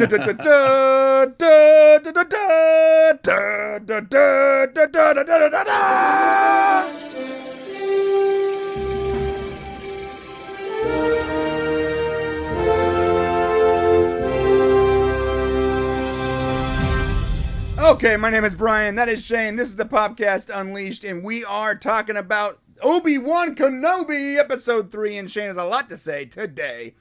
Okay, my name is Brian. That is Shane. This is the Popcast Unleashed, and we are talking about Obi-Wan Kenobi, Episode 3, and Shane has a lot to say today.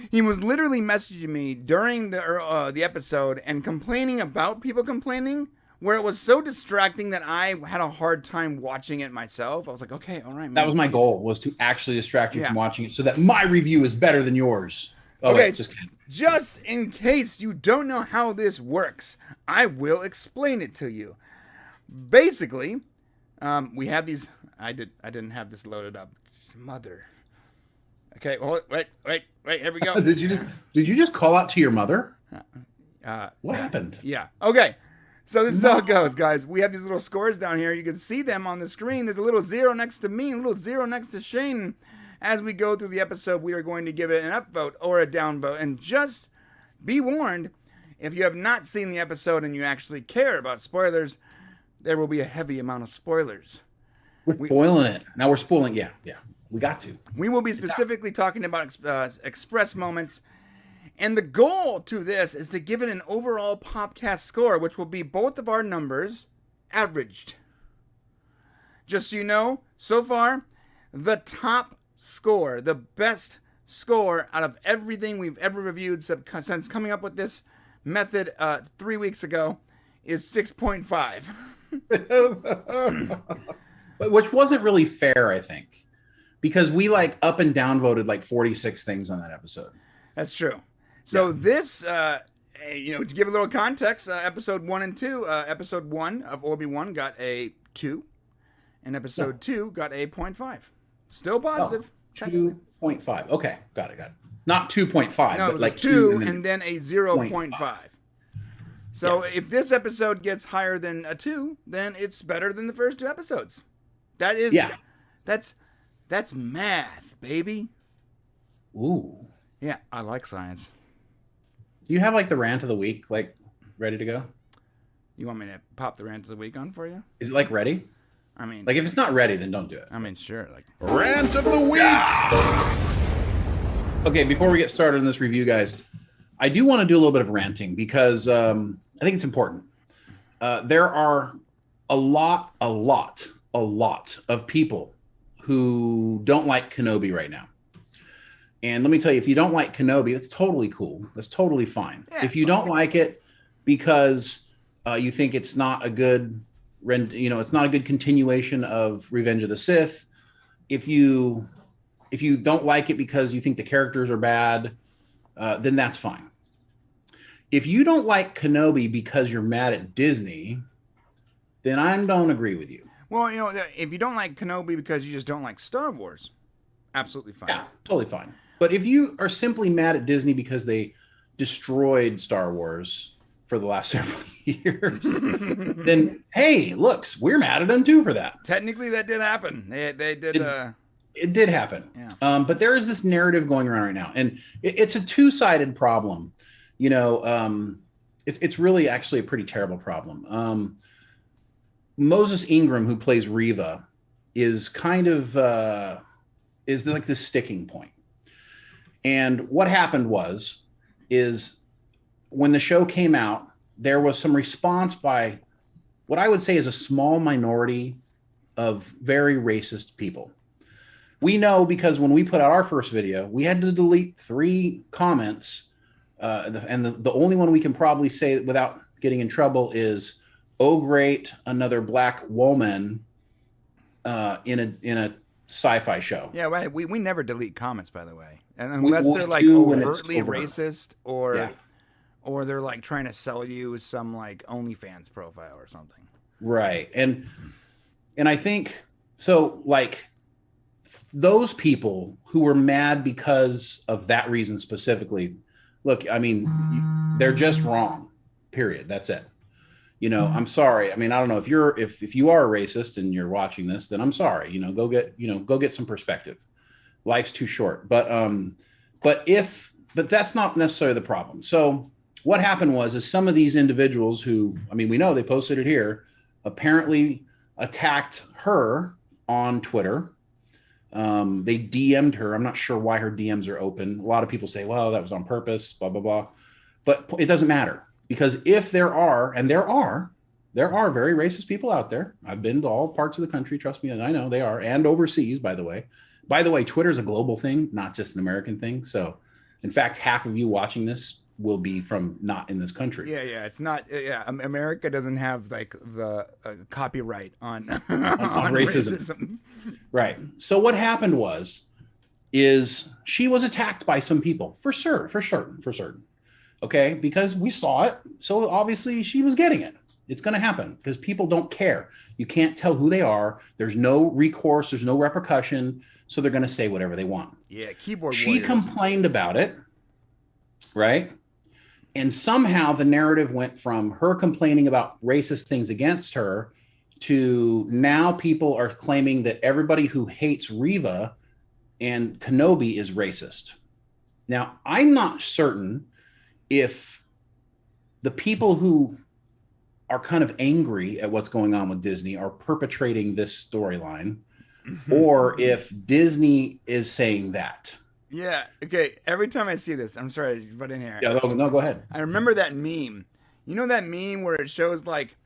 He was literally messaging me during the episode and complaining about people complaining, where it was so distracting that I had a hard time watching it myself. I was like, okay, all right, man. That was my goal, was to actually distract you from watching it so that my review is better than yours. Oh, okay, wait, just in case you don't know how this works, I will explain it to you. Basically, we have these. I didn't have this loaded up. Mother. Okay, well, wait. Here we go. Did you just call out to your mother? What happened? Yeah. Okay. So this is how it goes, guys. We have these little scores down here. You can see them on the screen. There's a little 0 next to me, and a little 0 next to Shane. As we go through the episode, we are going to give it an upvote or a downvote. And just be warned, if you have not seen the episode and you actually care about spoilers, there will be a heavy amount of spoilers. We're spoiling it. Now we're spoiling. Yeah. We got to. We will be specifically talking about express moments. And the goal to this is to give it an overall Popcast score, which will be both of our numbers averaged. Just so you know, so far, the top score, the best score out of everything we've ever reviewed since coming up with this method 3 weeks ago is 6.5. Which wasn't really fair, I think, because we up and down voted 46 things on that episode. That's true. So this, to give a little context, episode 1 and 2, episode 1 of Obi-Wan got a 2, and episode 2 got a 0.5. Still positive. 2.5. Okay, got it. Not 2.5, no, but 2 and then a 0.5. So if this episode gets higher than a 2, then it's better than the first 2 episodes. That is, that's math, baby. Ooh. Yeah, I like science. Do you have the rant of the week ready to go? You want me to pop the rant of the week on for you? Is it ready? I mean, if it's not ready, then don't do it. I mean, sure. Rant of the week. Okay, before we get started on this review, guys, I do want to do a little bit of ranting because I think it's important. There are a lot of people who don't like Kenobi right now. And let me tell you, if you don't like Kenobi, that's totally cool. That's totally fine. Yeah, if you don't like it because you think it's not a good, it's not a good continuation of Revenge of the Sith. If you don't like it because you think the characters are bad, then that's fine. If you don't like Kenobi because you're mad at Disney, then I don't agree with you. Well, if you don't like Kenobi because you just don't like Star Wars, absolutely fine. Yeah, totally fine. But if you are simply mad at Disney because they destroyed Star Wars for the last several years, then, hey, look, we're mad at them too for that. Technically, that did happen. They did. It did happen. Yeah. But there is this narrative going around right now, and it's a two-sided problem. It's really actually a pretty terrible problem. Moses Ingram, who plays Reva, is kind of is this sticking point. And what happened is when the show came out, there was some response by what I would say is a small minority of very racist people. We know because when we put out our first video, we had to delete 3 comments. And the only one we can probably say without getting in trouble is, "Oh, great, another black woman in a sci-fi show." Yeah, right. We never delete comments, by the way, and unless they're overtly racist or they're trying to sell you some OnlyFans profile or something. Right, and I think so. Those people who were mad because of that reason specifically, look, I mean, they're just wrong. Period. That's it. I'm sorry. I mean, I don't know if you are a racist and you're watching this, then I'm sorry. Go get some perspective. Life's too short. But that's not necessarily the problem. So what happened was some of these individuals who, I mean, we know they posted it here, apparently attacked her on Twitter. They DM'd her. I'm not sure why her DMs are open. A lot of people say, well, that was on purpose, blah, blah, blah. But it doesn't matter, because if there are very racist people out there. I've been to all parts of the country. Trust me. And I know they are, and overseas, by the way. By the way, Twitter is a global thing, not just an American thing. So in fact, half of you watching this will be from not in this country. Yeah. It's not. Yeah. America doesn't have like the copyright on, on racism. Right. So what happened is she was attacked by some people for certain. Okay. Because we saw it. So obviously she was getting it. It's going to happen because people don't care. You can't tell who they are. There's no recourse. There's no repercussion. So they're going to say whatever they want. Yeah. Keyboard She warriors. complained about it. Right. And somehow the narrative went from her complaining about racist things against her to now people are claiming that everybody who hates Reva and Kenobi is racist. Now, I'm not certain if the people who are kind of angry at what's going on with Disney are perpetrating this storyline, or if Disney is saying that. Yeah. Okay. Every time I see this, I'm sorry to butt in here. Yeah, no, go ahead. I remember that meme. You know that meme where it shows like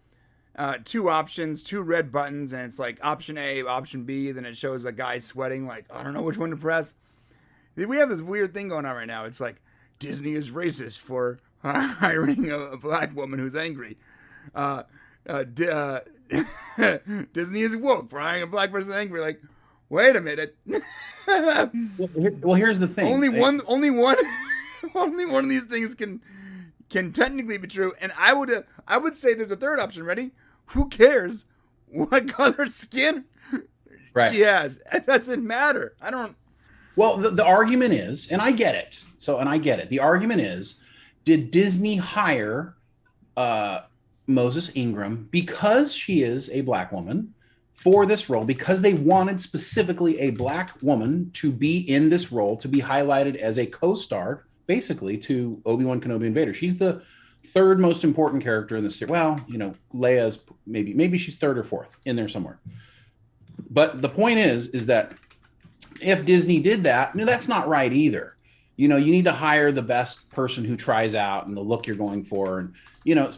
two options, two red buttons, and it's like option A, option B. Then it shows a guy sweating, like, I don't know which one to press. We have this weird thing going on right now. It's like Disney is racist for hiring a black woman who's angry. Disney is woke for hiring a black person angry. Like, wait a minute. Well, here's the thing. Only one of these things can technically be true. And I would say there's a third option. Ready? Who cares what color skin she has? It doesn't matter. I don't. Well, the argument is, and I get it. The argument is, did Disney hire Moses Ingram because she is a black woman for this role, because they wanted specifically a black woman to be in this role, to be highlighted as a co-star, basically, to Obi-Wan Kenobi and Vader. She's the third most important character in the series. Well, Leia's maybe she's third or fourth in there somewhere. But the point is that if Disney did that, no, that's not right either. You need to hire the best person who tries out and the look you're going for, and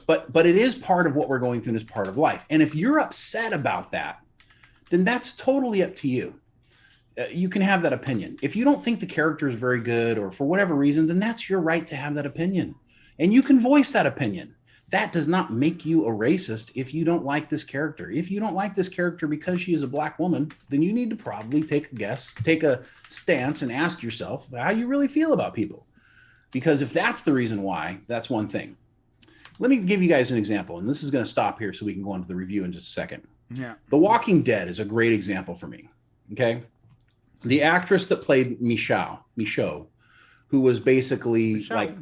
but it is part of what we're going through, and is part of life. And if you're upset about that, then that's totally up to you. You can have that opinion. If you don't think the character is very good, or for whatever reason, then that's your right to have that opinion. And you can voice that opinion. That does not make you a racist if you don't like this character. If you don't like this character because she is a black woman, then you need to probably take a stance and ask yourself how you really feel about people. Because if that's the reason why, that's one thing. Let me give you guys an example, and this is going to stop here so we can go into the review in just a second. Yeah. The Walking Dead is a great example for me. Okay. The actress that played Michonne, who was basically like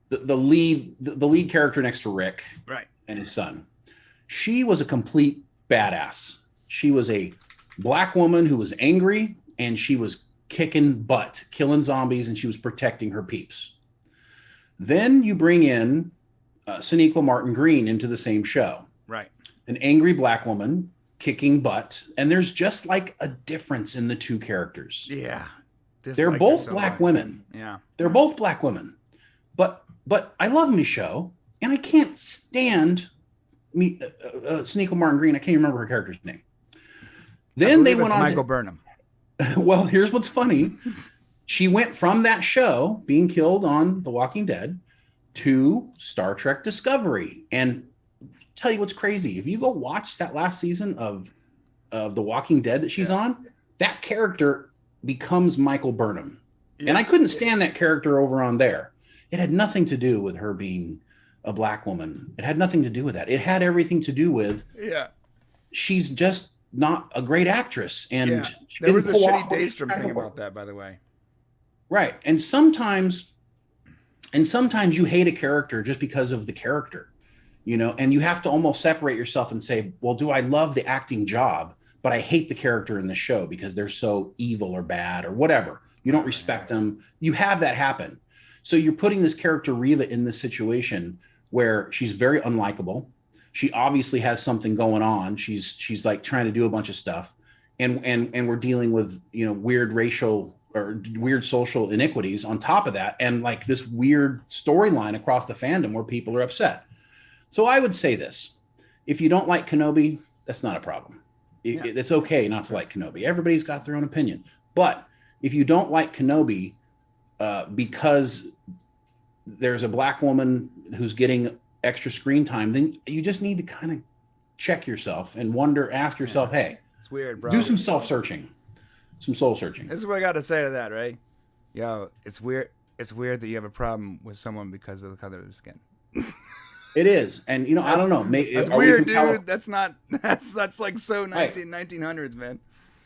the lead character next to Rick, right, and his son. She was a complete badass. She was a black woman who was angry, and she was kicking butt, killing zombies, and she was protecting her peeps. Then you bring in Sonequa Martin Green into the same show. Right. An angry black woman kicking butt, and there's just like a difference in the two characters. Yeah. They're both black women. Yeah. They're both black women. But I love Michonne, and I can't stand Sonequa Martin Green. I can't remember her character's name. Then they went on Michael Burnham. Well, here's what's funny. She went from that show, being killed on The Walking Dead, to Star Trek Discovery. And tell you what's crazy. If you go watch that last season of The Walking Dead that she's on, that character becomes Michael Burnham. Yeah. And I couldn't stand that character over on there. It had nothing to do with her being a black woman. It had nothing to do with that. It had everything to do with she's just not a great actress. And there was a shitty Daystrom thing about that, by the way. Right. And sometimes you hate a character just because of the character, and you have to almost separate yourself and say, well, do I love the acting job, but I hate the character in the show because they're so evil or bad or whatever. You don't respect them. You have that happen. So you're putting this character Reva in this situation where she's very unlikable. She obviously has something going on. She's like trying to do a bunch of stuff, and we're dealing with, you know, weird racial or weird social iniquities on top of that, and like this weird storyline across the fandom where people are upset. So I would say this: if you don't like Kenobi, that's not a problem. It's okay not to like Kenobi. Everybody's got their own opinion. But if you don't like Kenobi because there's a black woman who's getting extra screen time, then you just need to kind of check yourself and ask yourself, hey, it's weird, bro. Do some self-searching, some soul searching. This is what I got to say to that, right? Yo, it's weird. It's weird that you have a problem with someone because of the color of their skin. It is, and you know, I don't know. That's weird, dude. That's like so 1900s, man.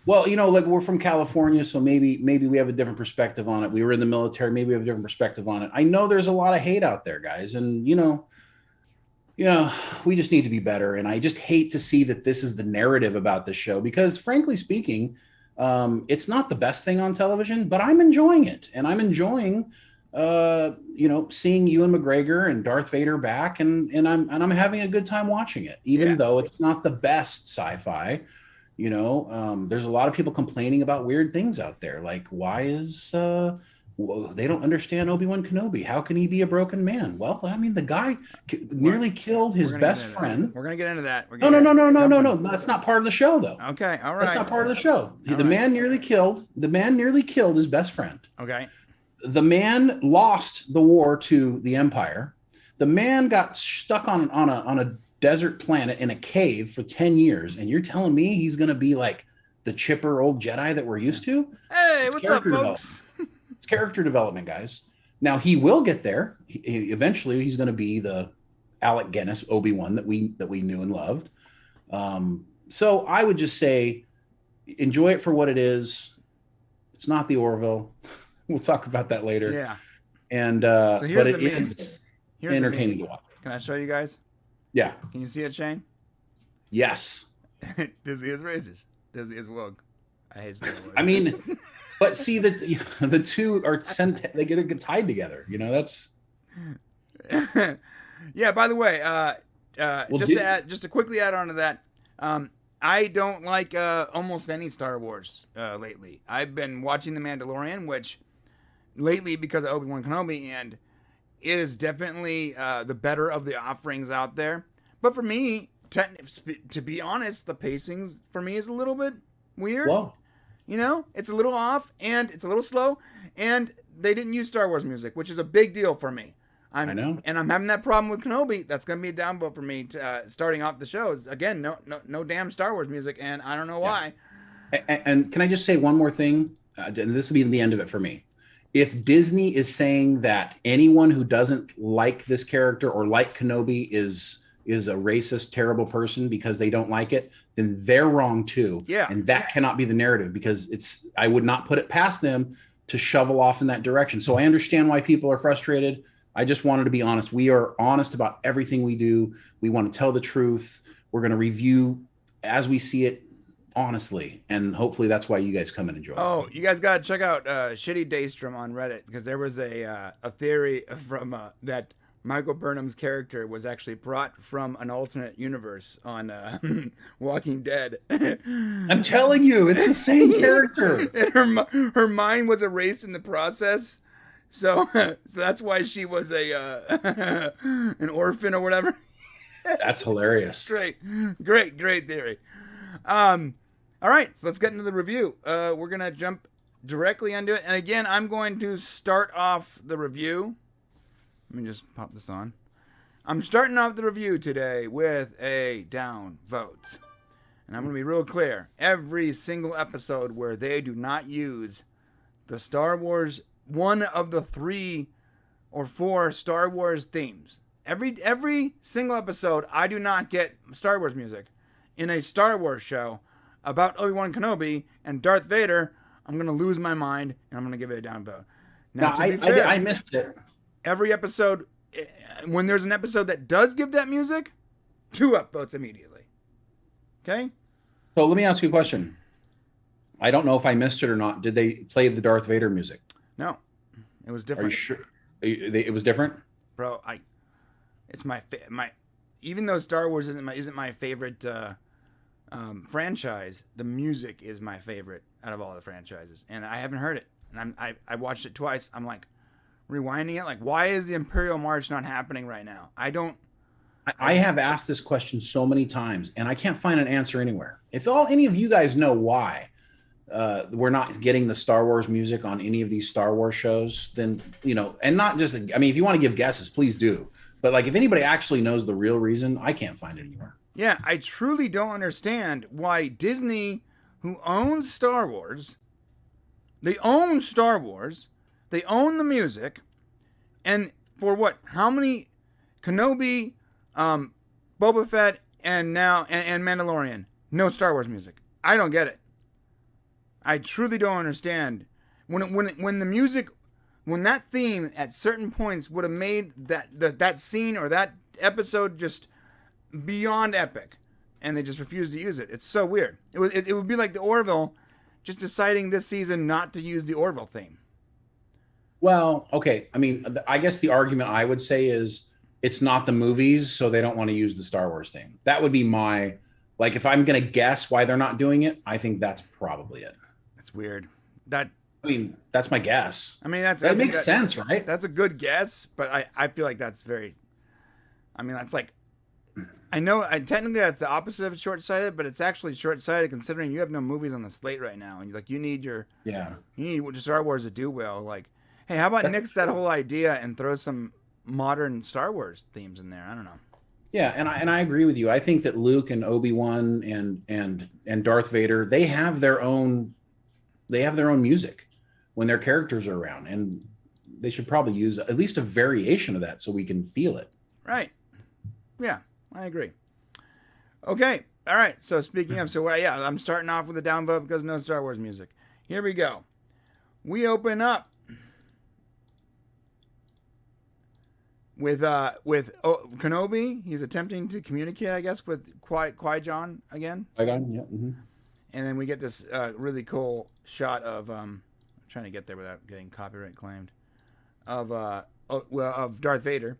Well, you know, like we're from California, so maybe we have a different perspective on it. We were in the military, maybe we have a different perspective on it. I know there's a lot of hate out there, guys, and you know, we just need to be better. And I just hate to see that this is the narrative about this show because, frankly speaking, it's not the best thing on television, but I'm enjoying it, and I'm enjoying, you know, seeing Ewan McGregor and Darth Vader back, and I'm having a good time watching it, even though it's not the best sci-fi. You know, there's a lot of people complaining about weird things out there, like why is they don't understand Obi-Wan Kenobi? How can he be a broken man? Well, I mean, the guy nearly killed his best friend. We're gonna get into that. No. That's not part of the show, though. Okay, all right. That's not part of the show. The man nearly killed his best friend. Okay. The man lost the war to the Empire. The man got stuck on a desert planet in a cave for 10 years, and you're telling me he's going to be like the chipper old Jedi that we're used to? Hey, what's up, folks? It's character development, guys. Now he will get there. Eventually, he's going to be the Alec Guinness Obi-Wan that we knew and loved. So I would just say, enjoy it for what it is. It's not the Orville. We'll talk about that later. Yeah. And so but it is entertaining to watch. Can I show you guys? Yeah. Can you see it, Shane? Yes. Disney is racist. Disney is woke. I hate Star Wars. I mean, but see that the two are they get tied together. You know, that's. Yeah. By the way, just to quickly add on to that, I don't like almost any Star Wars lately. I've been watching The Mandalorian, which lately because of Obi-Wan Kenobi, and it is definitely the better of the offerings out there. But for me, to be honest, the pacings for me is a little bit weird. Whoa. You know, it's a little off and it's a little slow, and they didn't use Star Wars music, which is a big deal for me. I know, and I'm having that problem with Kenobi. That's going to be a downvote for me. Starting off the show, again, no damn Star Wars music, and I don't know why. And can I just say one more thing? And this will be the end of it for me. If Disney is saying that anyone who doesn't like this character or like Kenobi is a racist, terrible person because they don't like it, then they're wrong too. Yeah. And that cannot be the narrative, because I would not put it past them to shovel off in that direction. So I understand why people are frustrated. I just wanted to be honest. We are honest about everything we do. We want to tell the truth. We're going to review as we see it honestly. And hopefully that's why you guys come and enjoy it. Oh, you guys got to check out Shitty Daystrom on Reddit, because there was a theory from that Michael Burnham's character was actually brought from an alternate universe on Walking Dead. I'm telling you, it's the same character. And her mind was erased in the process. So that's why she was an orphan or whatever. That's hilarious. Great theory. All right, so let's get into the review. We're going to jump directly into it. And again, I'm going to start off the review. Let me just pop this on. I'm starting off the review today with a down vote. And I'm going to be real clear. Every single episode where they do not use the Star Wars, one of the 3 or 4 Star Wars themes. Every single episode, I do not get Star Wars music in a Star Wars show about Obi-Wan Kenobi and Darth Vader. I'm going to lose my mind, and I'm going to give it a down vote. Now, to be fair, I missed it. Every episode, when there's an episode that does give that music, 2 upvotes immediately. Okay? So let me ask you a question. I don't know if I missed it or not. Did they play the Darth Vader music? No. It was different. Are you sure? It was different. Bro, it's my even though Star Wars isn't my favorite franchise, the music is my favorite out of all the franchises, and I haven't heard it, and I watched it twice. I'm like rewinding it, like, why is the Imperial March not happening right now? I have asked this question so many times, and I can't find an answer anywhere. If any of you guys know why we're not getting the Star Wars music on any of these Star Wars shows, then, and not just, I mean, if you want to give guesses, please do. But like, if anybody actually knows the real reason, I can't find it anywhere. Yeah, I truly don't understand why Disney, who owns Star Wars, they own Star Wars, they own the music, and for what? How many? Kenobi, Boba Fett, and now and Mandalorian. No Star Wars music. I don't get it. I truly don't understand when the music, when that theme at certain points would have made that scene or that episode just beyond epic, and they just refused to use it. It's so weird. It would be like the Orville just deciding this season not to use the Orville theme. Well, okay. I mean, I guess the argument I would say is it's not the movies, so they don't want to use the Star Wars theme. That would be like, if I'm going to guess why they're not doing it, I think that's probably it. That's weird. That's my guess. I mean, that makes sense, right? That's a good guess, but I feel like that's that's like, I know technically that's the opposite of short-sighted, but it's actually short-sighted considering you have no movies on the slate right now, and you need Star Wars to do well. Like, hey, how about nix that whole idea and throw some modern Star Wars themes in there? I don't know. Yeah, and I agree with you. I think that Luke and Obi-Wan and Darth Vader, they have their own music when their characters are around, and they should probably use at least a variation of that so we can feel it. Right. Yeah, I agree. Okay. All right. So speaking of, I'm starting off with a downvote because no Star Wars music. Here we go. We open up with Kenobi. He's attempting to communicate, I guess, with Qui-Gon again. Qui-Gon, yeah. Mm-hmm. And then we get this really cool shot of I'm trying to get there without getting copyright claimed of Darth Vader.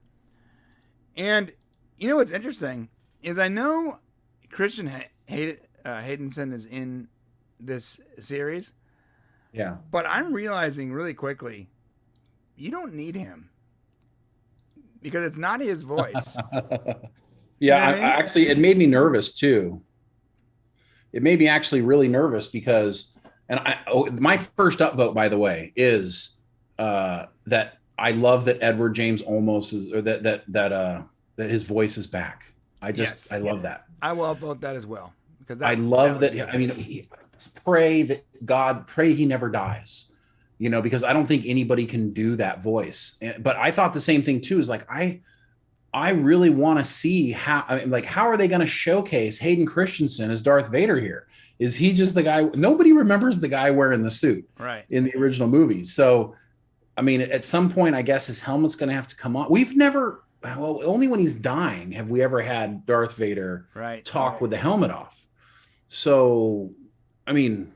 And you know what's interesting is I know Christian Haydenson is in this series. Yeah. But I'm realizing really quickly, you don't need him because it's not his voice. Yeah, I mean? Actually, it made me nervous too. It made me actually really nervous because, my first upvote, by the way, is that I love that Edward James Olmos is, or that his voice is back. I love that. I will upvote that as well because I love that. I mean, pray he never dies, because I don't think anybody can do that voice. But I thought the same thing too. Is like I really want to see how are they going to showcase Hayden Christensen as Darth Vader here? Is he just the guy? Nobody remembers the guy wearing the suit in the original movies. So, I mean, at some point, I guess his helmet's going to have to come on. Only when he's dying have we ever had Darth Vader talk with the helmet off. So, I mean,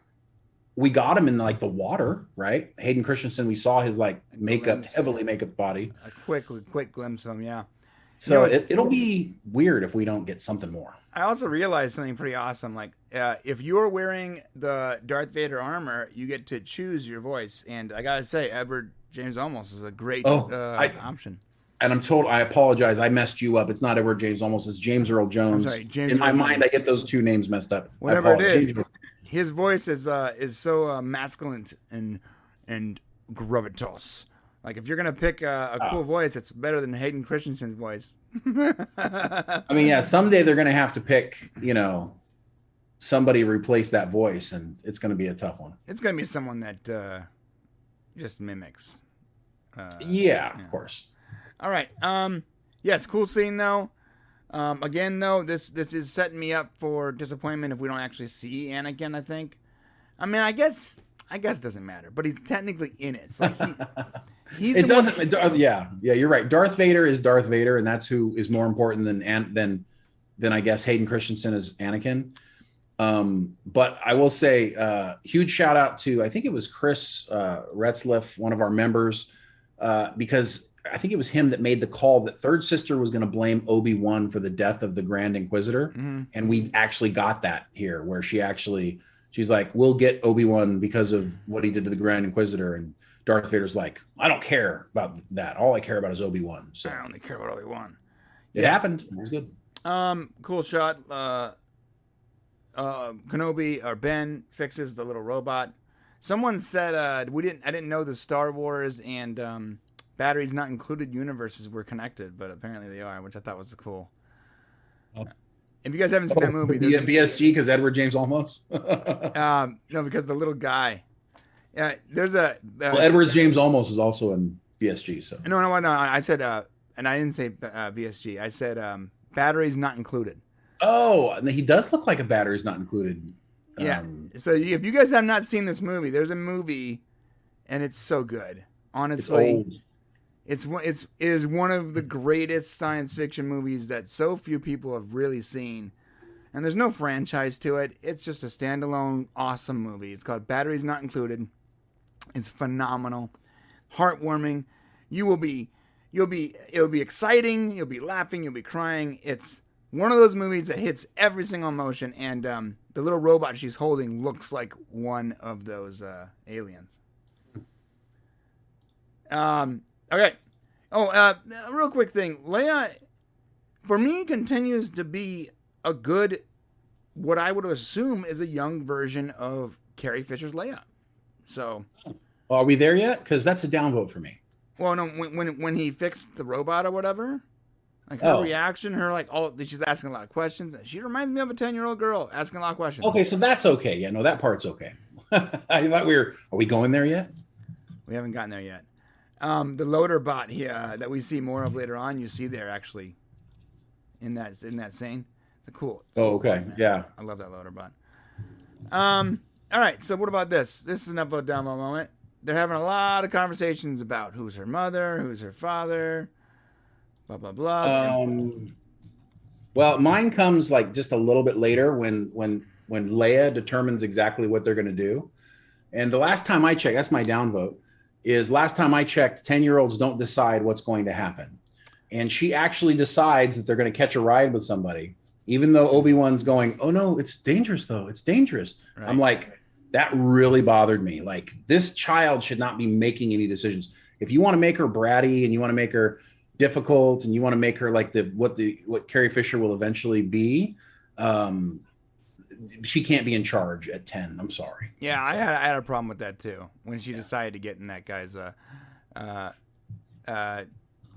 we got him in like the water, right? Hayden Christensen, we saw his heavily makeup body. A quick glimpse of him, yeah. So it'll be weird if we don't get something more. I also realized something pretty awesome. Like, if you're wearing the Darth Vader armor, you get to choose your voice. And I gotta say, Edward James Olmos is a great option. And I apologize. I messed you up. It's not Edward James Olmos. It's James Earl Jones. I'm sorry, James. In my mind, I get those two names messed up. Whatever it is, his voice is so masculine and gravitas. Like, if you're gonna pick a cool voice, it's better than Hayden Christensen's voice. I mean, yeah. Someday they're gonna have to pick, somebody to replace that voice, and it's gonna be a tough one. It's gonna be someone that just mimics. Of course. All right. Yes, cool scene though. Again, though, this is setting me up for disappointment if we don't actually see Anakin. I think. I mean, I guess it doesn't matter, but he's technically in it. It's like he's. It doesn't. Yeah, you're right. Darth Vader is Darth Vader, and that's who is more important than I guess Hayden Christensen is Anakin. But I will say, huge shout out to, I think it was Chris Retzliff, one of our members, because I think it was him that made the call that third sister was going to blame Obi-Wan for the death of the Grand Inquisitor. Mm-hmm. And we actually got that here where she's like, we'll get Obi-Wan because of what he did to the Grand Inquisitor. And Darth Vader's like, I don't care about that. All I care about is Obi-Wan. So I only care about Obi-Wan. It happened. It was good. Cool shot. Kenobi or Ben fixes the little robot. Someone said I didn't know the Star Wars and batteries not included universes were connected, but apparently they are, which I thought was cool. Oh. If you guys haven't seen that movie, there's BSG because Edward James Olmos. No, because the little guy. Yeah, there's a. Edward James Olmos is also in BSG. So no. I said, and I didn't say BSG. I said batteries not included. Oh, and he does look like a battery's not included. Yeah. So if you guys have not seen this movie, there's a movie, and it's so good. Honestly, it is one of the greatest science fiction movies that so few people have really seen. And there's no franchise to it. It's just a standalone, awesome movie. It's called Batteries Not Included. It's phenomenal, heartwarming. It'll be exciting. You'll be laughing. You'll be crying. It's one of those movies that hits every single emotion. And the little robot she's holding looks like one of those aliens. Okay. Oh, real quick thing. Leia, for me, continues to be a good, what I would assume is a young version of Carrie Fisher's Leia. So, are we there yet? Because that's a downvote for me. Well, no, when he fixed the robot or whatever, like her reaction, she's asking a lot of questions. She reminds me of a 10-year-old girl asking a lot of questions. Okay, so that's okay. Yeah, no, that part's okay. I thought are we going there yet? We haven't gotten there yet. The loader bot here that we see more of later on, you see there actually in that scene. It's a cool. Okay. Bot, yeah. I love that loader bot. All right. So what about this? This is an upvote downvote moment. They're having a lot of conversations about who's her mother, who's her father, blah blah blah. Well, mine comes like just a little bit later when Leia determines exactly what they're going to do. And the last time I checked, that's my downvote. Last time I checked, 10-year-olds don't decide what's going to happen. And she actually decides that they're going to catch a ride with somebody, even though Obi-Wan's going, oh no, it's dangerous though. It's dangerous. Right. I'm like, that really bothered me. Like, this child should not be making any decisions. If you want to make her bratty and you want to make her difficult and you want to make her like what Carrie Fisher will eventually be, she can't be in charge at 10. I'm sorry. Yeah, I had a problem with that too when she decided to get in that guy's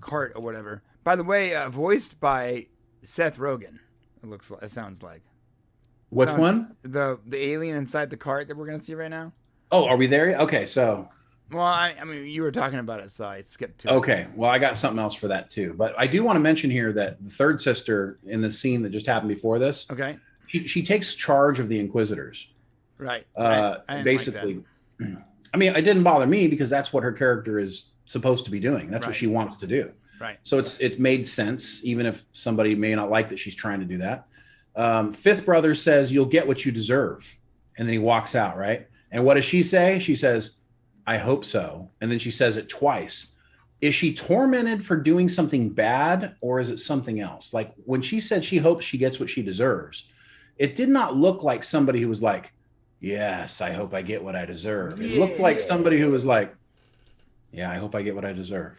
cart or whatever. By the way, voiced by Seth Rogen. It sounds like. Which one? The alien inside the cart that we're gonna see right now. Oh, are we there? Okay, so. Well, I mean, you were talking about it, so I skipped to it. Okay, well, I got something else for that too. But I do want to mention here that the third sister in the scene that just happened before this. Okay. She takes charge of the Inquisitors. Right. I basically. Like I mean, it didn't bother me because that's what her character is supposed to be doing. That's what she wants to do. Right. So it made sense, even if somebody may not like that she's trying to do that. Fifth brother says, "You'll get what you deserve," and then he walks out. Right. And what does she say? She says, "I hope so." And then she says it twice. Is she tormented for doing something bad, or is it something else? Like when she said she hopes she gets what she deserves, it did not look like somebody who was like, yes, I hope I get what I deserve. It looked like somebody who was like, yeah, I hope I get what I deserve.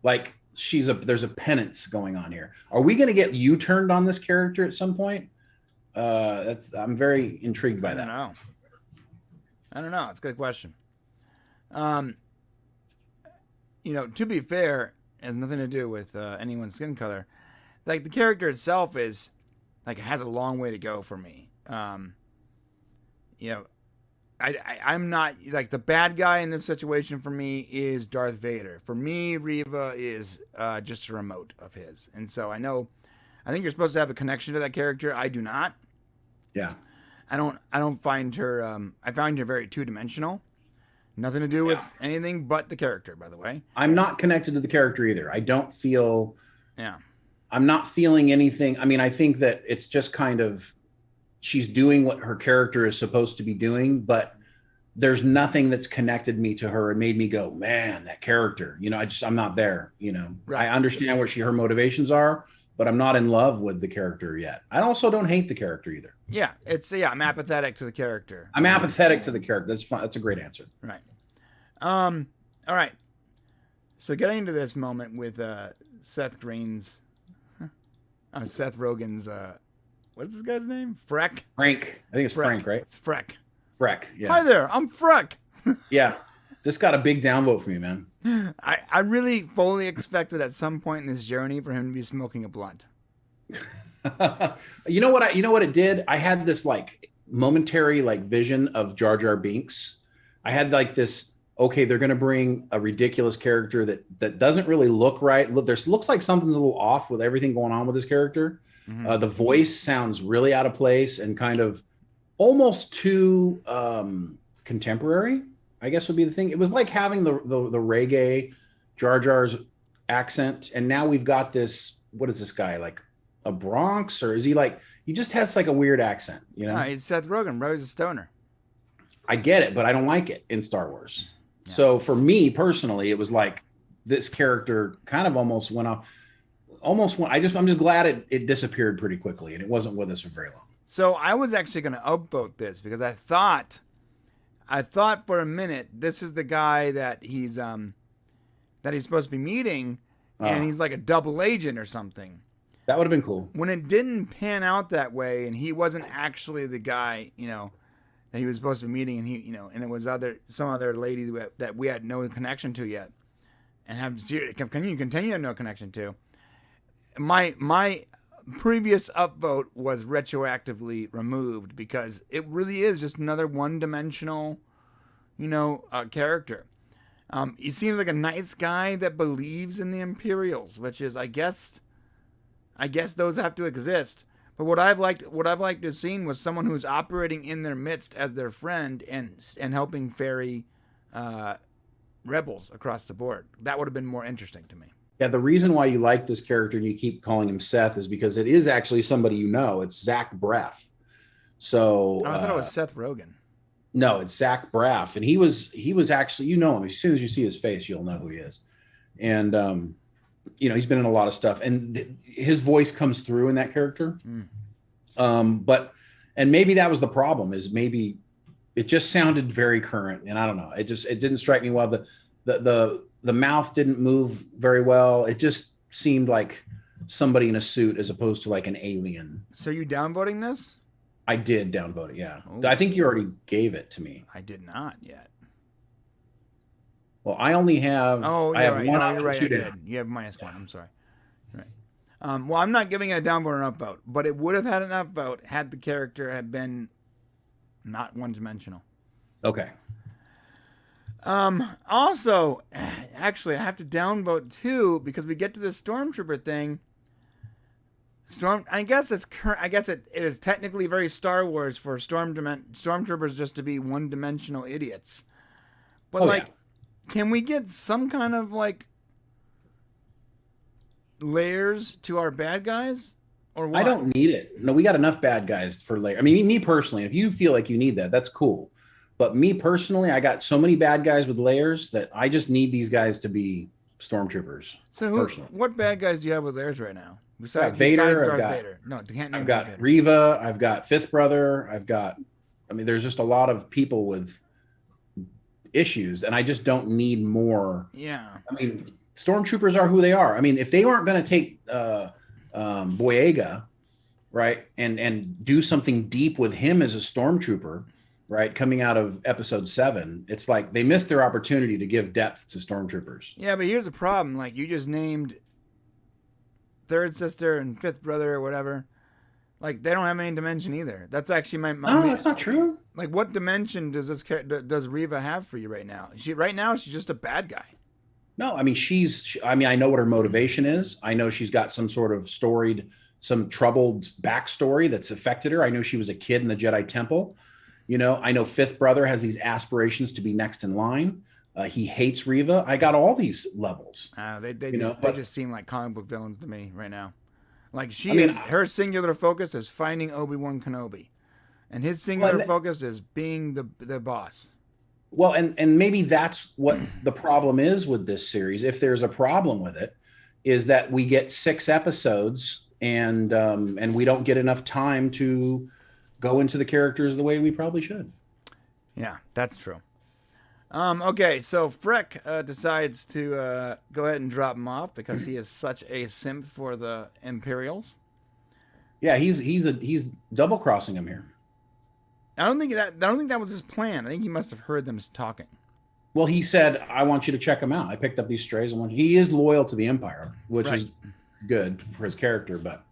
Like there's a penance going on here. Are we going to get U-turned on this character at some point? I'm very intrigued by that. I don't know. It's a good question. To be fair, it has nothing to do with anyone's skin color. Like the character itself is like has a long way to go for me. I'm not like the bad guy in this situation. For me is Darth Vader. For me, Reva is just a remote of his, and so I think you're supposed to have a connection to that character. I do not. Yeah, I don't find her. I find her very two-dimensional. Nothing to do with anything but the character, by the way. I'm not connected to the character either. I don't feel. Yeah. I'm not feeling anything. I mean, I think that it's just kind of she's doing what her character is supposed to be doing, but there's nothing that's connected me to her and made me go, man, that character. I'm not there. Right. I understand what her motivations are, but I'm not in love with the character yet. I also don't hate the character either. Yeah, I'm apathetic to the character. I'm apathetic to the character. That's fine. That's a great answer. Right. All right. So getting into this moment with Seth Rogen's what's this guy's name? Frank. I think it's Frank, right? It's Freck. Freck. Yeah. Hi there, I'm Freck. Yeah. This got a big downvote for me, man. I really fully expected at some point in this journey for him to be smoking a blunt. You know what it did? I had this like momentary like vision of Jar Jar Binks. I had like this, okay, they're going to bring a ridiculous character that doesn't really look right. Looks like something's a little off with everything going on with this character. Mm-hmm. The voice sounds really out of place and kind of almost too contemporary, I guess would be the thing. It was like having the reggae Jar Jar's accent. And now we've got this, what is this guy, like a Bronx, or is he like, he just has like a weird accent, No, it's Seth Rogen, Rose a stoner. I get it, but I don't like it in Star Wars. Yeah. So for me personally, it was like this character kind of almost went off. I'm just glad it disappeared pretty quickly and it wasn't with us for very long. So I was actually going to upvote this because I thought for a minute this is the guy that he's supposed to be meeting, and he's like a double agent or something. That would have been cool. When it didn't pan out that way, and he wasn't actually the guy, that he was supposed to be meeting, and he, and it was some other lady that we had no connection to yet, and continue to have no connection to. My previous upvote was retroactively removed because it really is just another one-dimensional, character. He seems like a nice guy that believes in the Imperials, which is, I guess those have to exist. But what I've liked to have seen was someone who's operating in their midst as their friend and helping ferry rebels across the board. That would have been more interesting to me. Yeah, the reason why you like this character and you keep calling him Seth is because it is actually somebody It's Zach Braff. So I thought it was Seth Rogen. No, it's Zach Braff, and he was actually, him as soon as you see his face, you'll know who he is, and he's been in a lot of stuff, and his voice comes through in that character. But maybe that was the problem, is maybe it just sounded very current, and I don't know, it didn't strike me well. The mouth didn't move very well. It just seemed like somebody in a suit as opposed to like an alien. So you downvoting this? I did downvote it, yeah. Oh, I think you already gave it to me. I did not yet. Well, I only have. Oh, I have right. one. No, you're right. I did. Down. You have -1. I'm sorry. Right. Well, I'm not giving it a downvote or an upvote, but it would have had an upvote had the character had been not one-dimensional. Okay. Also, actually, I have to downvote too because we get to the Stormtrooper thing. I guess it is technically very Star Wars for Stormtroopers just to be one-dimensional idiots. But can we get some kind of like layers to our bad guys, or what? I don't need it. No, we got enough bad guys for layers. I mean, me personally, if you feel like you need that, that's cool. But me personally, I got so many bad guys with layers that I just need these guys to be Stormtroopers. So what bad guys do you have with layers right now? Besides Vader, Darth Vader. No, can't name I've got Vader. Reva, I've got Fifth Brother, there's just a lot of people with issues, and I just don't need more. Yeah. I mean, Stormtroopers are who they are. I mean, if they weren't going to take Boyega, right, and do something deep with him as a Stormtrooper, right, coming out of Episode 7, it's like they missed their opportunity to give depth to Stormtroopers. Yeah, but here's the problem. Like, you just named Third Sister and Fifth Brother or whatever. Like, they don't have any dimension either. That's actually my No, that's not true. Like, what dimension does Reva have for you right now? She's just a bad guy. No, I mean, I know what her motivation is. I know she's got some sort of some troubled backstory that's affected her. I know she was a kid in the Jedi Temple. I know Fifth Brother has these aspirations to be next in line. He hates Reva. I got all these levels. They just seem like comic book villains to me right now. Like her singular focus is finding Obi-Wan Kenobi, and his singular focus is being the boss. Well, and maybe that's what the problem is with this series. If there's a problem with it, is that we get 6 episodes and we don't get enough time to go into the characters the way we probably should. Yeah, that's true. Okay, so Freck decides to go ahead and drop him off because he is such a simp for the Imperials. Yeah, he's double crossing him here. I don't think that was his plan. I think he must have heard them talking. Well, he said, "I want you to check him out. I picked up these strays. He is loyal to the Empire, which is good for his character. But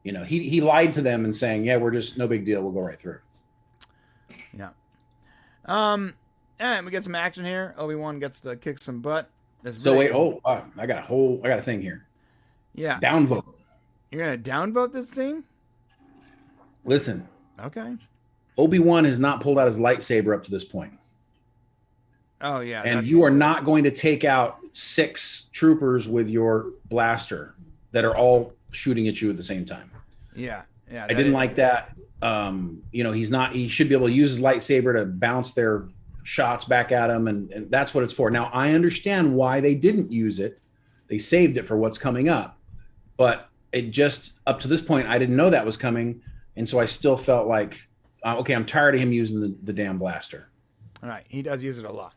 he lied to them and saying, "Yeah, we're just no big deal. We'll go right through." Yeah. And we get some action here. Obi-Wan gets to kick some butt. Wait. Oh, I got a thing here. Yeah. Downvote. You're gonna downvote this scene? Listen. Okay. Obi-Wan has not pulled out his lightsaber up to this point. Oh, yeah. And you are not going to take out 6 troopers with your blaster that are all shooting at you at the same time. Yeah. Yeah. I didn't like that. He should be able to use his lightsaber to bounce their shots back at him. And that's what it's for. Now, I understand why they didn't use it. They saved it for what's coming up. But it just, up to this point, I didn't know that was coming. And so I still felt like, okay, I'm tired of him using the damn blaster. All right. He does use it a lot.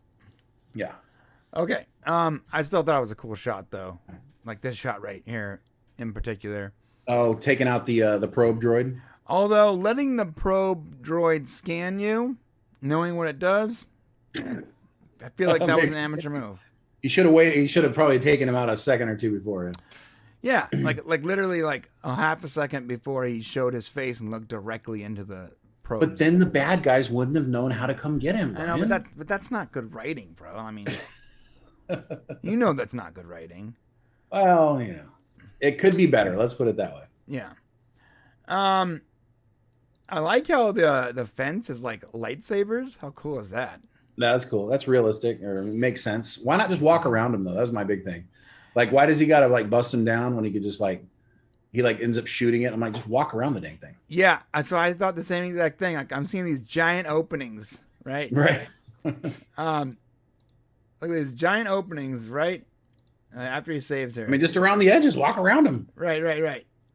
Yeah. Okay. I still thought it was a cool shot, though. Like this shot right here in particular. Oh, taking out the probe droid? Although letting the probe droid scan you, knowing what it does, I feel like that was an amateur move. He should have waited. He should have probably taken him out a second or two before. Yeah, like literally like a half a second before he showed his face and looked directly into the probes. But then the bad guys wouldn't have known how to come get him. Brian. I know, but that's not good writing, bro. I mean, that's not good writing. Well, it could be better. Let's put it that way. Yeah. I like how the fence is like lightsabers. How cool is that? That's cool. That's realistic or makes sense. Why not just walk around him though? That was my big thing. Like, why does he got to like bust him down when he could just he ends up shooting it? I'm like, just walk around the dang thing. Yeah. So I thought the same exact thing. Like, I'm seeing these giant openings, right? Right. Look at these giant openings, right? After he saves her. I mean, just around the edges, walk around him. Right.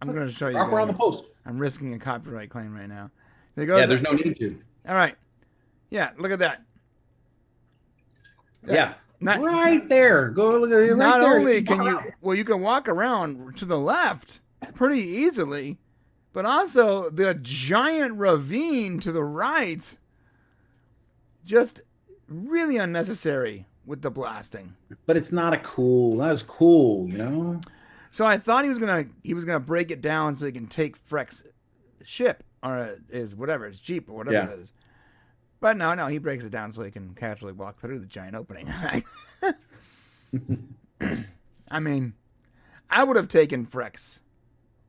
I'm going to show you. Walk around the post. I'm risking a copyright claim right now. There's no need to. All right. Yeah, look at that. Yeah. Right there. Go look at it. Not only can you can walk around to the left pretty easily, but also the giant ravine to the right, just really unnecessary with the blasting. But it's not that's cool, So I thought he was gonna break it down so he can take Freck's ship or his Jeep or whatever it is. But no, he breaks it down so he can casually walk through the giant opening. I mean, I would have taken Freck's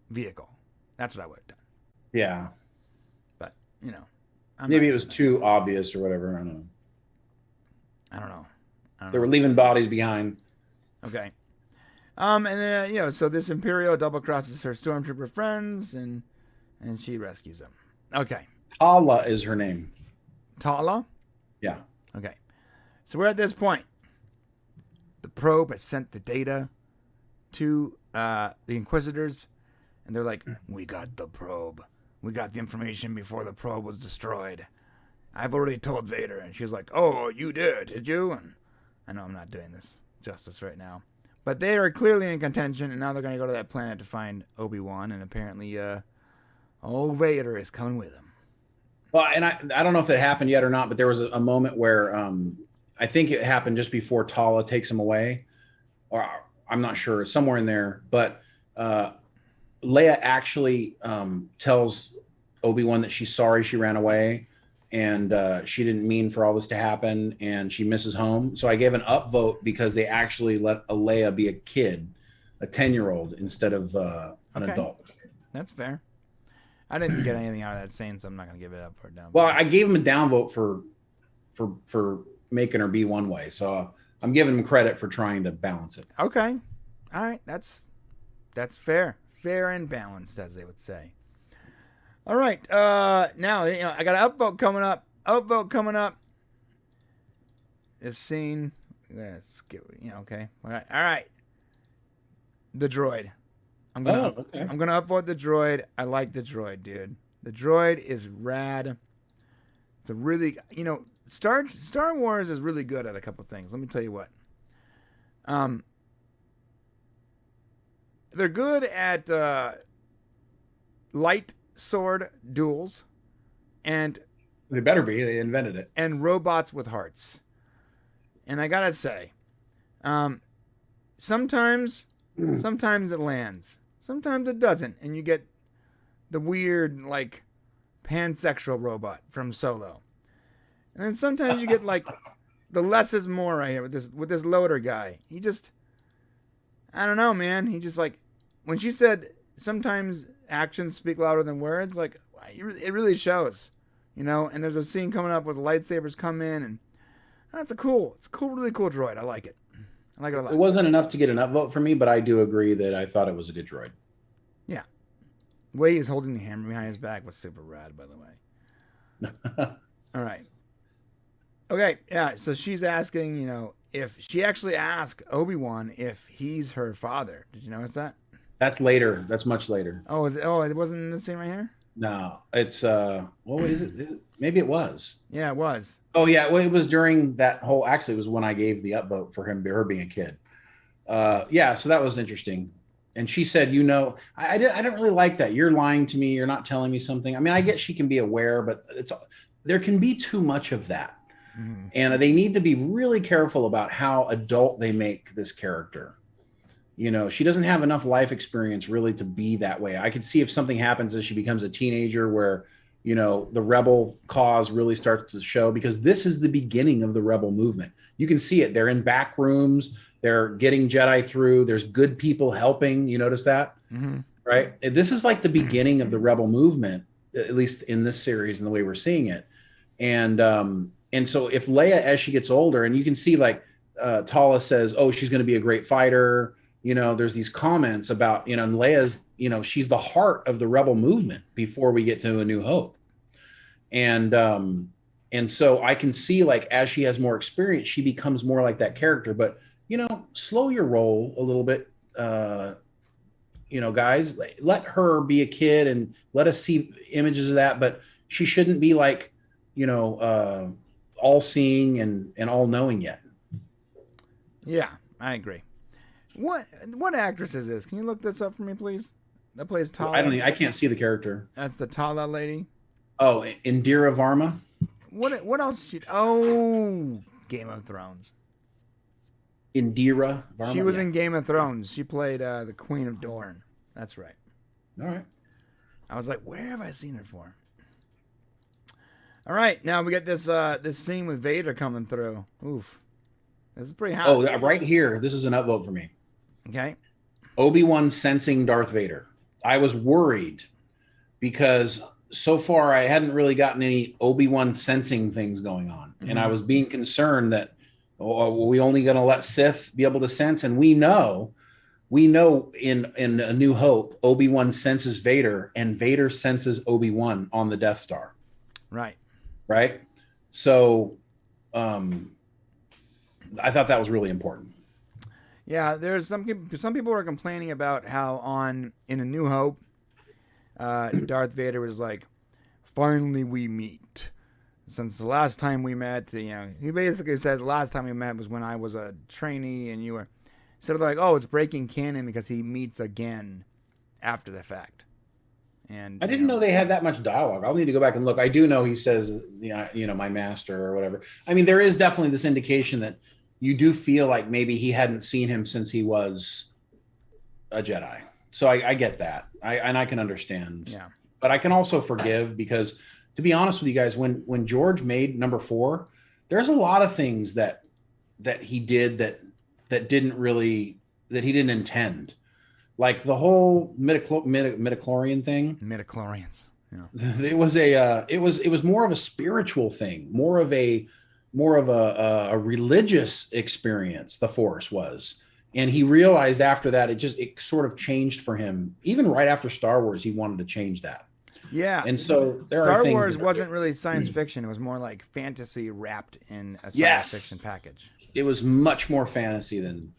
vehicle. That's what I would have done. Yeah. But, maybe it was too obvious or whatever. I don't know. They were leaving bodies behind. Okay. And then, so this Imperial double crosses her stormtrooper friends and she rescues them. Okay. Tala is her name. Tala? Yeah. Okay. So we're at this point. The probe has sent the data to the Inquisitors, and they're like, we got the probe. We got the information before the probe was destroyed. I've already told Vader. And she's like, oh, you did you? And I know I'm not doing this justice right now. But they are clearly in contention, and now they're going to go to that planet to find Obi-Wan, and apparently old Vader is coming with him. Well, and I don't know if it happened yet or not, but there was a moment where I think it happened just before Tala takes him away, or I'm not sure, somewhere in there. But Leia actually tells Obi-Wan that she's sorry she ran away, and she didn't mean for all this to happen, and she misses home. So I gave an upvote because they actually let a Leia be a kid, a 10-year-old, instead of an adult. That's fair. I didn't get anything out of that scene, so I'm not going to give it up or down. Well, I gave him a downvote for making her be one way, so I'm giving him credit for trying to balance it. Okay, all right, that's fair and balanced, as they would say. All right, now I got an upvote coming up. this scene. Okay. All right. The droid. I'm gonna upvote the droid. I like the droid, dude. The droid is rad. It's a really, Star Wars is really good at a couple things. Let me tell you what. They're good at light sword duels, and they better be. They invented it. And robots with hearts. And I gotta say, sometimes it lands, sometimes it doesn't, and you get the weird like pansexual robot from Solo, and then sometimes you get like the less is more right here with this loader guy. He just, I don't know, man. He just like, when she said sometimes actions speak louder than words, like it really shows, And there's a scene coming up where the lightsabers come in, and it's a really cool droid. I like it. I like it a lot. It wasn't enough to get an upvote for me, but I do agree that I thought it was a good droid. Yeah. The way he's holding the hammer behind his back was super rad, by the way. All right. Okay, yeah, so she's asking, if she actually asked Obi-Wan if he's her father. Did you notice that? That's later. That's much later. Oh, it wasn't in this scene right here? No, it's what is it? Maybe it was. Yeah, it was. Oh yeah, well, it was during that whole. Actually, it was when I gave the upvote for her being a kid. Yeah, so that was interesting. And she said, I didn't really like that. You're lying to me. You're not telling me something. I mean, I get she can be aware, but there can be too much of that, and they need to be really careful about how adult they make this character. She doesn't have enough life experience really to be that way. I could see if something happens as she becomes a teenager where, the rebel cause really starts to show, because this is the beginning of the rebel movement. You can see it. They're in back rooms. They're getting Jedi through. There's good people helping. You notice that? Mm-hmm. Right? This is like the beginning of the rebel movement, at least in this series and the way we're seeing it. And so if Leia, as she gets older, and you can see like Tala says, oh, she's going to be a great fighter. There's these comments about, and Leia's, she's the heart of the rebel movement before we get to A New Hope. And so I can see, like, as she has more experience, she becomes more like that character. But, slow your roll a little bit, guys. Let her be a kid and let us see images of that. But she shouldn't be like, all seeing and all knowing yet. Yeah, I agree. What actress is this? Can you look this up for me, please? That plays Tala. I can't see the character. That's the Tala lady. Oh, Indira Varma. What else? Game of Thrones. Indira Varma. She was in Game of Thrones. She played the Queen of Dorne. That's right. All right. I was like, where have I seen her for? All right, now we get this scene with Vader coming through. Oof, this is pretty hot. Oh, right here. This is an upvote for me. Okay. Obi-Wan sensing Darth Vader. I was worried because so far I hadn't really gotten any Obi-Wan sensing things going on. Mm-hmm. And I was being concerned that, are we only going to let Sith be able to sense? And we know in A New Hope, Obi-Wan senses Vader and Vader senses Obi-Wan on the Death Star. Right. So I thought that was really important. Yeah, there's some people were complaining about how in A New Hope, Darth Vader was like, finally we meet. Since the last time we met, he basically says the last time we met was when I was a trainee and you were, instead of like, oh, it's breaking canon because he meets again after the fact. And I didn't know they had that much dialogue. I'll need to go back and look. I do know he says, my master or whatever. I mean, there is definitely this indication that you do feel like maybe he hadn't seen him since he was a Jedi. So I get that. I can understand. Yeah. But I can also forgive because, to be honest with you guys, when George made number 4, there's a lot of things that he did that he didn't intend. Like the whole midichlorian thing. Midichlorians. Yeah. It was more of a spiritual thing, more of a religious experience. The Force was, and he realized after that it sort of changed for him. Even right after Star Wars, he wanted to change that. Yeah. And so there Star are things Wars that are wasn't really science fiction. It was more like fantasy wrapped in a science Yes. fiction package. It was much more fantasy than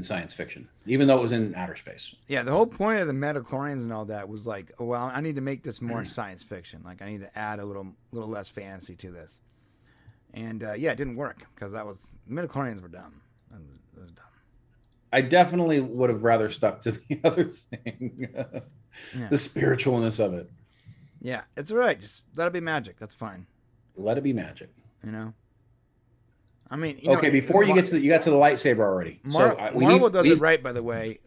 science fiction, even though it was in outer space. Yeah, the whole point of the metachlorians and all that was like, oh, well, I need to make this more science fiction. Like, I need to add a little less fantasy to this. And yeah, it didn't work because metachlorians were dumb. It was dumb. I definitely would have rather stuck to the other thing, the spiritualness of it. Yeah, it's all right. Just let it be magic. That's fine. Let it be magic. You know. I mean, okay. Before you got to the lightsaber already. Marvel does it right, by the way.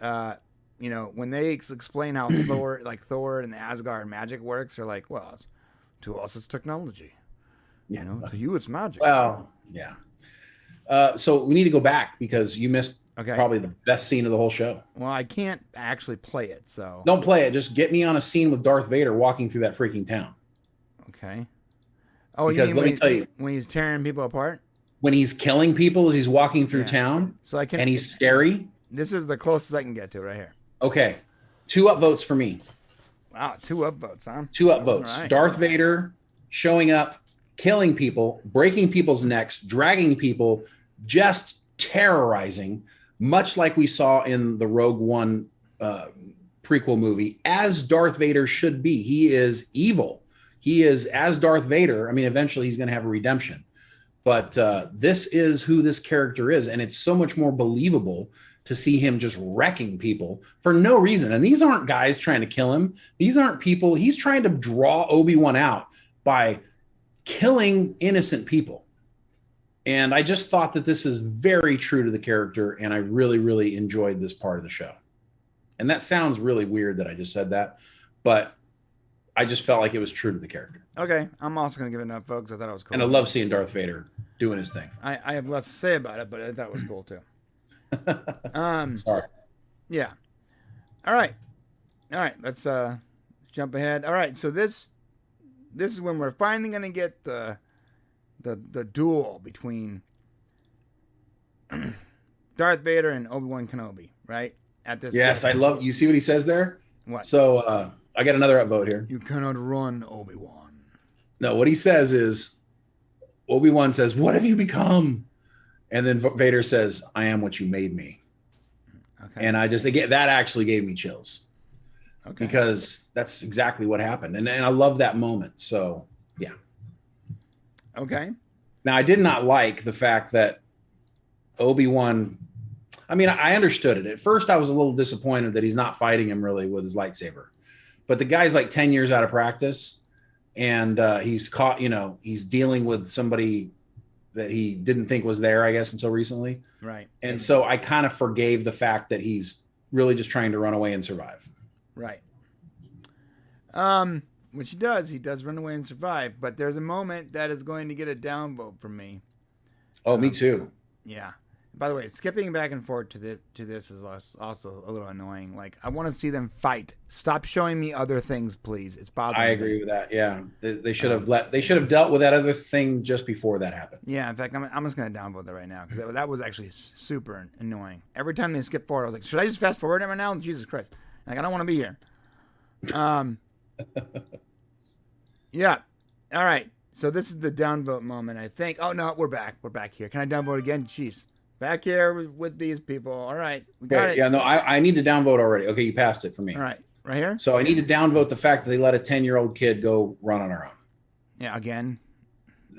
You know, when they explain how Thor and the Asgard magic works, they're like, well, to us it's technology. Yeah. You know, to you it's magic. Well, yeah. So we need to go back because you missed probably the best scene of the whole show. Well, I can't actually play it, so don't play it. Just get me on a scene with Darth Vader walking through that freaking town. Okay. Oh, because let me tell you, when he's tearing people apart, when he's killing people as he's walking through town, so I can, and he's scary. This is the closest I can get to it right here. Okay, 2 upvotes for me. Wow, 2 upvotes, huh? 2 upvotes. Right. Darth Vader showing up, killing people, breaking people's necks, dragging people, just terrorizing, much like we saw in the Rogue One prequel movie, as Darth Vader should be. He is evil. He is, as Darth Vader, I mean, eventually he's going to have a redemption. But this is who this character is, and it's so much more believable to see him just wrecking people for no reason. And these aren't guys trying to kill him. These aren't people. He's trying to draw Obi-Wan out by killing innocent people. And I just thought that this is very true to the character, and I really, really enjoyed this part of the show. And that sounds really weird that I just said that, but I just felt like it was true to the character. Okay, I'm also going to give it enough, folks. I thought it was cool. And I love seeing Darth Vader doing his thing. I have less to say about it, but I thought it was cool too. Sorry. Yeah. All right. Let's jump ahead. All right. So this is when we're finally going to get the duel between Darth Vader and Obi-Wan Kenobi, right? At this. Yes, I love. You see what he says there? What? So I got another upvote here. You cannot run, Obi-Wan. No, what he says is, Obi-Wan says, "What have you become?" And then Vader says, "I am what you made me." Okay. And that actually gave me chills. Okay. Because that's exactly what happened. And I love that moment. So, yeah. Okay. Now, I did not like the fact that Obi-Wan, I mean, I understood it. At first, I was a little disappointed that he's not fighting him really with his lightsaber. But the guy's like 10 years out of practice. And he's caught, he's dealing with somebody that he didn't think was there, I guess, until recently. Right. And so I kind of forgave the fact that he's really just trying to run away and survive. Right. Which he does run away and survive, but there's a moment that is going to get a downvote from me. Oh, me too. Yeah. By the way, skipping back and forth to this is also a little annoying. Like, I want to see them fight. Stop showing me other things, please. It's bothering me. I agree with that. Yeah, they should have dealt with that other thing just before that happened. Yeah, in fact, I'm just gonna downvote that right now because that was actually super annoying. Every time they skip forward, I was like, should I just fast forward it right now? Jesus Christ! Like, I don't want to be here. Yeah. All right. So this is the downvote moment, I think. Oh no, we're back. We're back here. Can I downvote again? Jeez. Back here with these people. All right. We got it. Yeah, no, I need to downvote already. Okay, you passed it for me. All right. Right here? So I need to downvote the fact that they let a 10-year-old kid go run on her own. Yeah, again.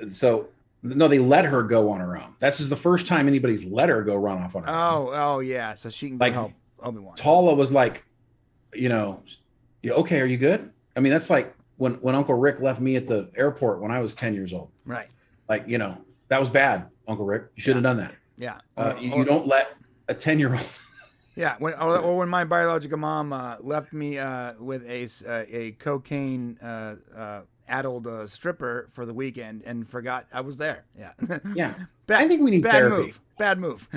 So, no, they let her go on her own. That's just the first time anybody's let her go run off on her own. Oh, yeah. So she can go help Obi-Wan. Tala was like, okay, are you good? I mean, that's like when Uncle Rick left me at the airport when I was 10 years old. Right. Like, that was bad, Uncle Rick. You should have done that. Yeah. You don't let a 10-year-old. Yeah. When my biological mom left me with a cocaine addled stripper for the weekend and forgot I was there. Yeah. Yeah. I think we need therapy. Bad move.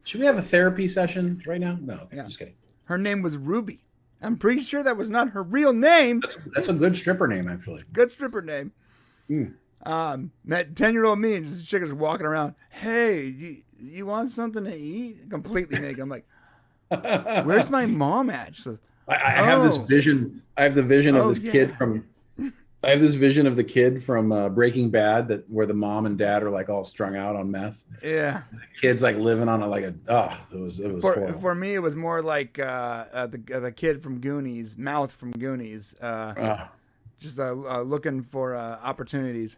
Should we have a therapy session right now? No. Yeah. Just kidding. Her name was Ruby. I'm pretty sure that was not her real name. That's a good stripper name, actually. Good stripper name. That 10-year-old me and this chick is walking around. Hey, you want something to eat? Completely naked. I'm like, where's my mom at? She says, I have this vision. I have the vision of this kid from. I have this vision of the kid from Breaking Bad where the mom and dad are like all strung out on meth. Yeah, the kid's like living on it was horrible. For me, it was more like the kid from Goonies, Mouth from Goonies, just looking for opportunities.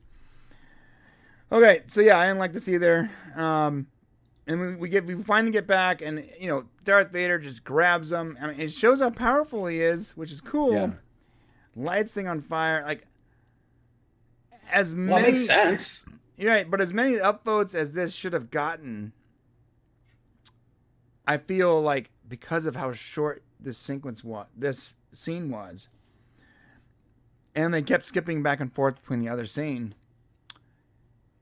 Okay, so yeah, I didn't like to see there. And we finally get back, and Darth Vader just grabs him. I mean, it shows how powerful he is, which is cool. Yeah. Lights thing on fire, like as many. Well, it makes sense. You're right, but as many upvotes as this should have gotten, I feel like because of how short this scene was, and they kept skipping back and forth between the other scene.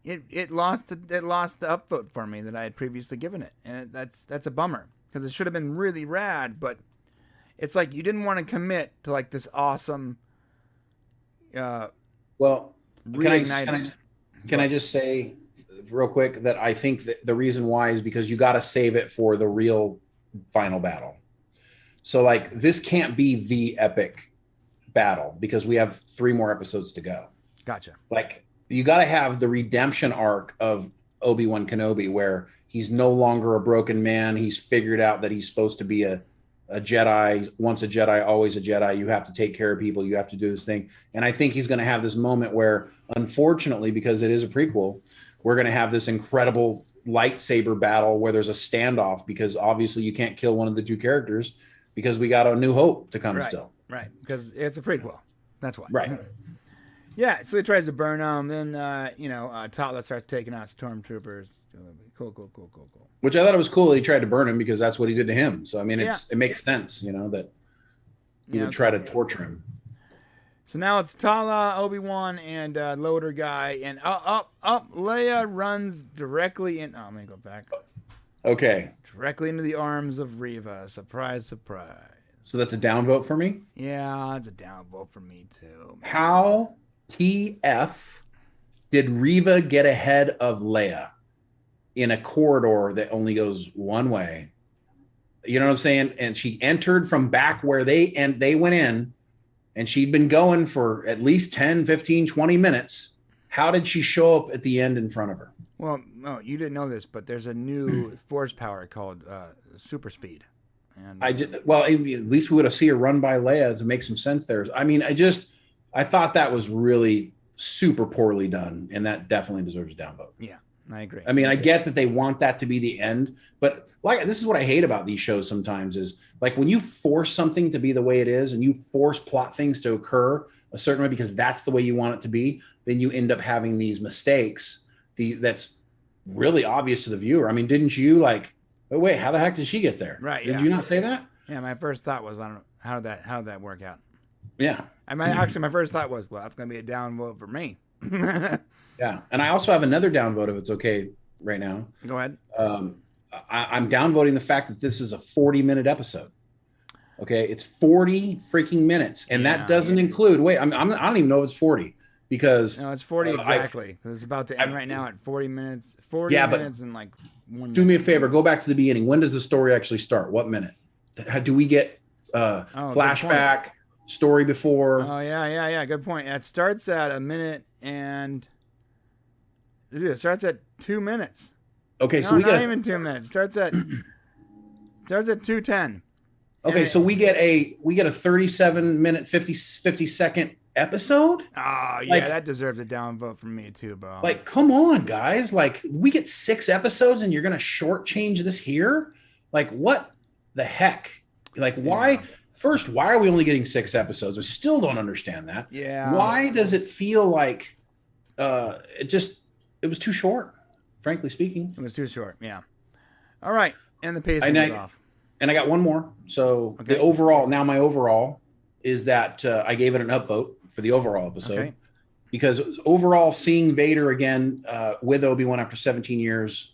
It lost the upvote for me that I had previously given it, and that's a bummer because it should have been really rad, but it's like you didn't want to commit to like this awesome. Well, can I just say real quick that I think that the reason why is because you got to save it for the real final battle. So like this can't be the epic battle because we have 3 more episodes to go. Gotcha. Like. You got to have the redemption arc of Obi-Wan Kenobi where he's no longer a broken man. He's figured out that he's supposed to be a Jedi, once a Jedi, always a Jedi. You have to take care of people. You have to do this thing. And I think he's going to have this moment where, unfortunately, because it is a prequel, we're going to have this incredible lightsaber battle where there's a standoff because obviously you can't kill one of the 2 characters because we got A New Hope to come still. Right, because it's a prequel. That's why. Right. Yeah, so he tries to burn them. Then, Tala starts taking out stormtroopers. Cool. Which I thought it was cool that he tried to burn him because that's what he did to him. So, I mean, it makes sense, that he would try to torture him. So now it's Tala, Obi-Wan, and Loader Guy. And up, Leia runs directly in. Oh, I'm going to go back. Okay. Directly into the arms of Reva. Surprise. So that's a downvote for me? Yeah, it's a downvote for me, too. How TF did Reva get ahead of Leia in a corridor that only goes one way? You know what I'm saying? And she entered from back where they went in, and she'd been going for at least 10, 15, 20 minutes. How did she show up at the end in front of her? Well, no, you didn't know this, but there's a new force power called super speed. And at least we would have seen her run by Leia to make some sense there. I mean, I thought that was really super poorly done, and that definitely deserves a downvote. Yeah, I agree. I mean, I get that they want that to be the end, but this is what I hate about these shows sometimes is like when you force something to be the way it is and you force plot things to occur a certain way because that's the way you want it to be, then you end up having these mistakes that's really obvious to the viewer. I mean, didn't you oh wait, how the heck did she get there? Right. Did you not say that? Yeah, my first thought was, I don't know, how did that work out? Yeah. My first thought was, well, that's going to be a downvote for me. Yeah. And I also have another downvote if it's okay right now. Go ahead. I'm downvoting the fact that this is a 40-minute episode. Okay. It's 40 freaking minutes. And that doesn't include, I don't even know if it's 40 because. No, it's 40 exactly. It's about to end right now at 40 minutes. 40 minutes and like 1 minute. Do me a favor. Go back to the beginning. When does the story actually start? What minute? Do we get flashback? Story before. Oh yeah. Good point. It starts at a minute and it starts at 2 minutes. Okay, no, so we not get even 2 minutes. Starts at 2:10. Okay, so we get a 37-minute, 50-second episode. Oh yeah, that deserves a downvote from me too, bro. Like, come on, guys! Like, we get 6 episodes, and you're gonna shortchange this here? Like, what the heck? Like, why? Yeah. First, why are we only getting 6 episodes? I still don't understand that. Yeah. Why does it feel like it was too short, frankly speaking? It was too short, yeah. All right. And the pacing is off. And I got one more. So my overall is that I gave it an upvote for the overall episode. Okay. Because overall, seeing Vader again with Obi-Wan after 17 years,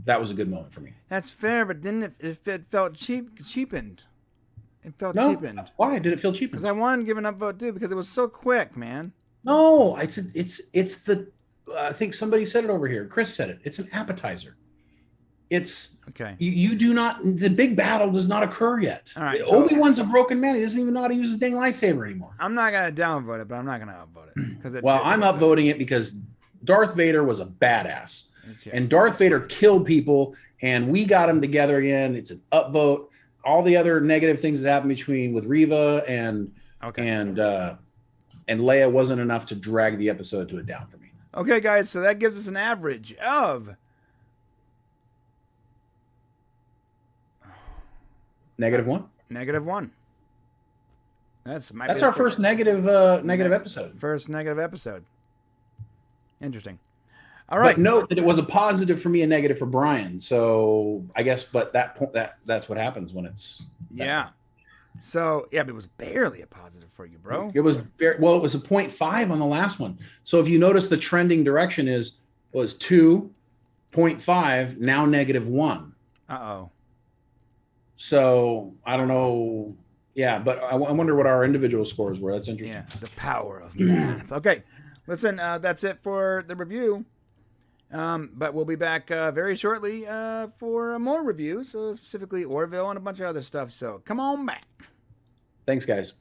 that was a good moment for me. That's fair, but didn't it felt cheapened? It felt cheapened. Why did it feel cheapened? Because I wanted to give an upvote too, because it was so quick, man. No, it's the I think somebody said it over here. Chris said it. It's an appetizer. It's Okay. you do not. The big battle does not occur yet. All right, so- Obi-Wan's a broken man. He doesn't even know how to use his dang lightsaber anymore. I'm not gonna downvote it, but I'm not gonna upvote it because Well, I'm upvoting it because Darth Vader was a badass, and Darth Vader killed people, and we got him together again. It's an upvote. All the other negative things that happened between with Reva and Leia wasn't enough to drag the episode to a down for me. Okay, guys, so that gives us an average of -1. -1. That's our first negative episode. First negative episode. Interesting. All right. But note that it was a positive for me, a negative for Brian. So I guess, but that's what happens when it's yeah. So yeah, but it was barely a positive for you, bro. It was it was a 0.5 on the last one. So if you notice, the trending direction was 2.5, now -1. Uh-oh. So I don't know. Yeah, but I wonder what our individual scores were. That's interesting. Yeah, the power of math. Okay, listen, that's it for the review. But we'll be back very shortly for more reviews, specifically Orville and a bunch of other stuff. So come on back. Thanks, guys.